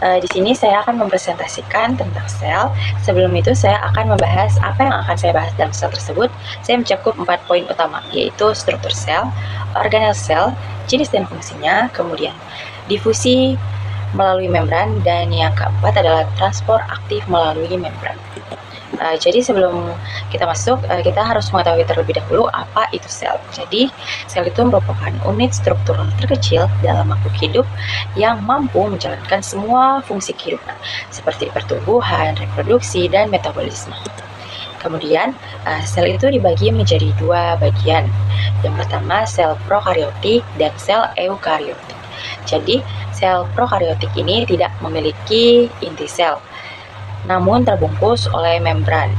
Di sini saya akan mempresentasikan tentang sel. Sebelum itu saya akan membahas apa yang akan saya bahas dalam sel tersebut. Saya mencakup 4 poin utama, yaitu struktur sel, organel sel, jenis dan fungsinya, kemudian difusi melalui membran, dan yang keempat adalah transport aktif melalui membran. Jadi sebelum kita masuk, kita harus mengetahui terlebih dahulu apa itu sel. Jadi sel itu merupakan unit struktural terkecil dalam makhluk hidup yang mampu menjalankan semua fungsi kehidupan seperti pertumbuhan, reproduksi, dan metabolisme. Kemudian sel itu dibagi menjadi dua bagian. Yang pertama sel prokariotik dan sel eukariotik. Jadi sel prokariotik ini tidak memiliki inti sel, namun terbungkus oleh membran.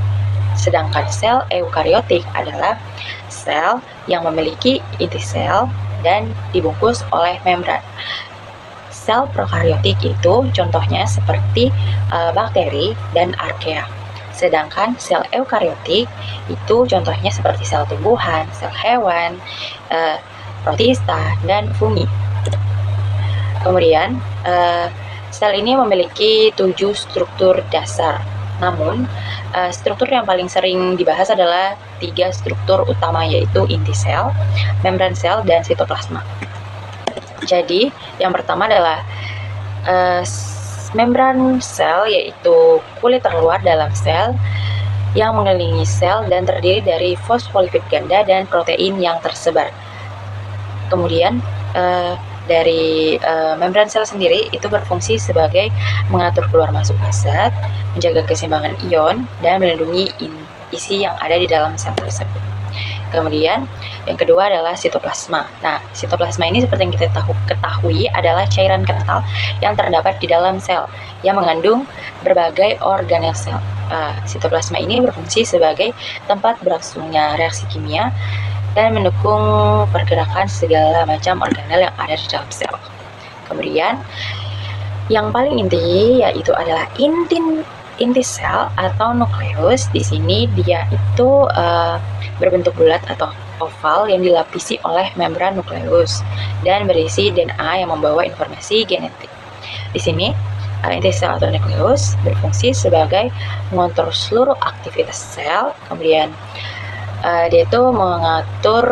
Sedangkan sel eukariotik adalah sel yang memiliki inti sel dan dibungkus oleh membran. Sel prokariotik itu contohnya seperti bakteri dan archaea. Sedangkan sel eukariotik itu contohnya seperti sel tumbuhan, sel hewan, protista, dan fungi. Kemudian sel ini memiliki 7 struktur dasar. Namun, struktur yang paling sering dibahas adalah 3 struktur utama, yaitu inti sel, membran sel, dan sitoplasma. Jadi, yang pertama adalah membran sel, yaitu kulit terluar dalam sel yang mengelilingi sel dan terdiri dari fosfolipid ganda dan protein yang tersebar. Kemudian, dari membran sel sendiri itu berfungsi sebagai mengatur keluar masuk zat, menjaga keseimbangan ion, dan melindungi isi yang ada di dalam sel tersebut. Kemudian yang kedua adalah sitoplasma. Nah, sitoplasma ini seperti yang kita ketahui adalah cairan kental yang terdapat di dalam sel yang mengandung berbagai organel sel. Sitoplasma ini berfungsi sebagai tempat berlangsungnya reaksi kimia dan mendukung pergerakan segala macam organel yang ada di dalam sel. Kemudian, yang paling inti yaitu adalah inti sel atau nukleus. Di sini dia itu berbentuk bulat atau oval yang dilapisi oleh membran nukleus dan berisi DNA yang membawa informasi genetik. Di sini inti sel atau nukleus berfungsi sebagai mengontrol seluruh aktivitas sel. Kemudian dia itu mengatur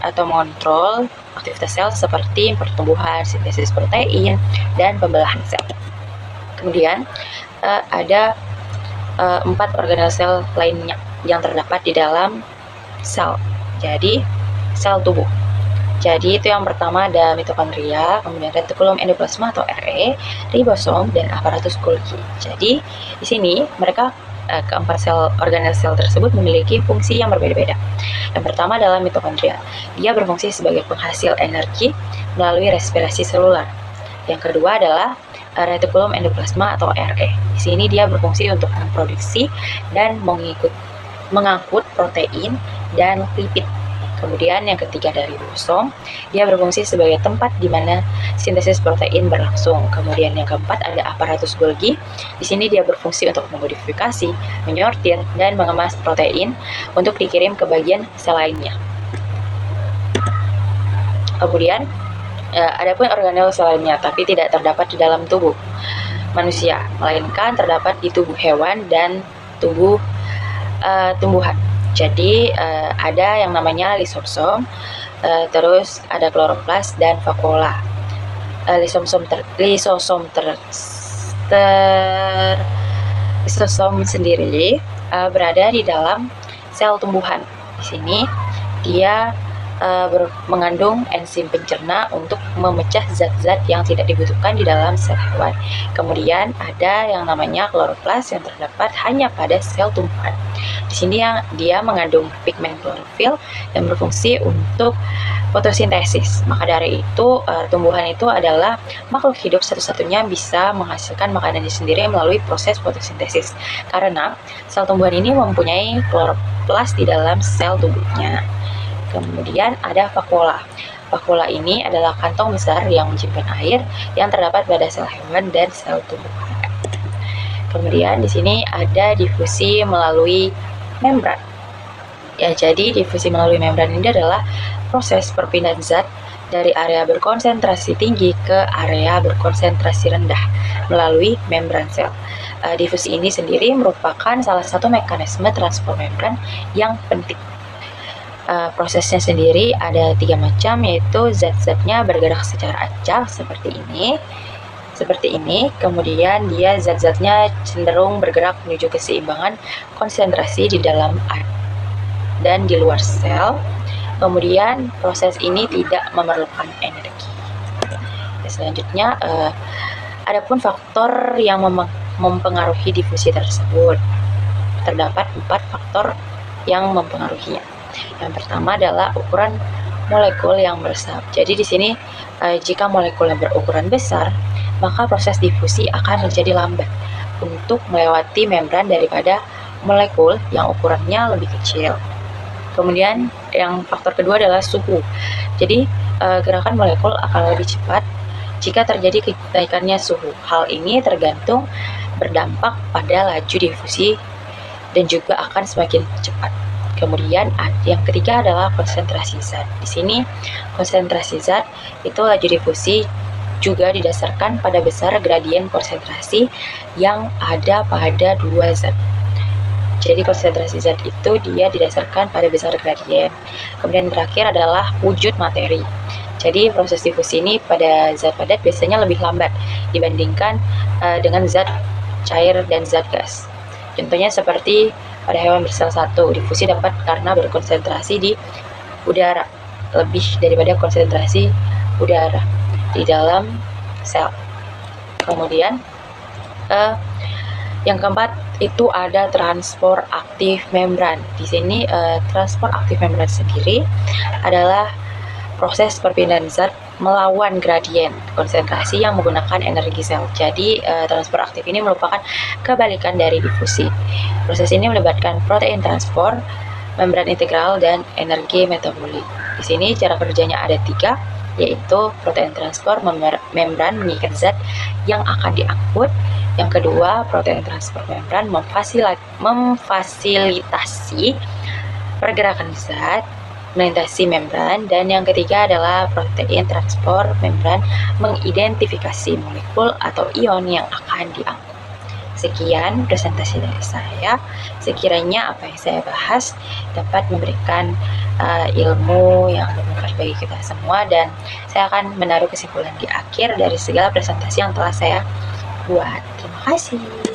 atau mengontrol aktivitas sel seperti pertumbuhan, sintesis protein, dan pembelahan sel. Kemudian ada 4 organel sel lainnya yang terdapat di dalam sel. Jadi sel tubuh. Jadi itu yang pertama ada mitokondria, kemudian retikulum endoplasma atau RE, ribosom, dan aparatus Golgi. Jadi di sini mereka keempat organel sel tersebut memiliki fungsi yang berbeda-beda. Yang pertama adalah mitokondria. Dia berfungsi sebagai penghasil energi melalui respirasi selular. Yang kedua adalah retikulum endoplasma atau RE. Di sini dia berfungsi untuk memproduksi dan mengangkut protein dan lipid. Kemudian yang ketiga dari ribosom, dia berfungsi sebagai tempat di mana sintesis protein berlangsung. Kemudian yang keempat ada aparatus Golgi. Di sini dia berfungsi untuk memodifikasi, menyortir, dan mengemas protein untuk dikirim ke bagian sel lainnya. Kemudian ada pun organel sel lainnya, tapi tidak terdapat di dalam tubuh manusia, melainkan terdapat di tubuh hewan dan tubuh tumbuhan. Jadi ada yang namanya lisosom, terus ada kloroplas dan vakuola. Lisosom sendiri berada di dalam sel tumbuhan. Di sini dia mengandung enzim pencerna untuk memecah zat-zat yang tidak dibutuhkan di dalam sel hewan. Kemudian ada yang namanya kloroplas yang terdapat hanya pada sel tumbuhan. Di sini dia mengandung pigmen klorofil yang berfungsi untuk fotosintesis. Maka dari itu tumbuhan itu adalah makhluk hidup satu-satunya bisa menghasilkan makanannya sendiri melalui proses fotosintesis. Karena sel tumbuhan ini mempunyai kloroplas di dalam sel tubuhnya. Kemudian ada vakuola. Vakuola ini adalah kantong besar yang menyimpan air yang terdapat pada sel hewan dan sel tumbuhan. Kemudian di sini ada difusi melalui membran. Ya, jadi difusi melalui membran ini adalah proses perpindahan zat dari area berkonsentrasi tinggi ke area berkonsentrasi rendah melalui membran sel. Difusi ini sendiri merupakan salah satu mekanisme transport membran yang penting. Prosesnya sendiri ada 3 macam, yaitu zat-zatnya bergerak secara acak seperti ini, kemudian dia zat-zatnya cenderung bergerak menuju keseimbangan konsentrasi di dalam dan di luar sel. Kemudian proses ini tidak memerlukan energi. Selanjutnya, adapun faktor yang mempengaruhi difusi tersebut. Terdapat 4 faktor yang mempengaruhinya. Yang pertama adalah ukuran molekul yang besar. Jadi di sini jika molekul yang berukuran besar, maka proses difusi akan menjadi lambat untuk melewati membran daripada molekul yang ukurannya lebih kecil. Kemudian yang faktor kedua adalah suhu. Jadi gerakan molekul akan lebih cepat jika terjadi kenaikannya suhu. Hal ini tergantung berdampak pada laju difusi dan juga akan semakin cepat. Kemudian yang ketiga adalah konsentrasi zat. Di sini konsentrasi zat itu laju difusi juga didasarkan pada besar gradien konsentrasi yang ada pada dua zat. Jadi konsentrasi zat itu dia didasarkan pada besar gradien. Kemudian terakhir adalah wujud materi. Jadi proses difusi ini pada zat padat biasanya lebih lambat dibandingkan dengan zat cair dan zat gas. Contohnya seperti pada hewan bersel satu, difusi dapat karena berkonsentrasi di udara lebih daripada konsentrasi udara di dalam sel. Kemudian yang keempat itu ada transport aktif membran. Di sini transport aktif membran sendiri adalah proses perpindahan zat melawan gradien konsentrasi yang menggunakan energi sel. Jadi transport aktif ini merupakan kebalikan dari difusi. Proses ini melibatkan protein transport, membran integral, dan energi metabolik. Di sini cara kerjanya ada 3, yaitu protein transport membran mengikat zat yang akan diangkut. Yang kedua, protein transport membran memfasilitasi pergerakan zat melintasi membran, dan yang ketiga adalah protein transport membran mengidentifikasi molekul atau ion yang akan diangkut. Sekian presentasi dari saya. Sekiranya apa yang saya bahas dapat memberikan ilmu yang bermanfaat bagi kita semua, dan saya akan menaruh kesimpulan di akhir dari segala presentasi yang telah saya buat. Terima kasih.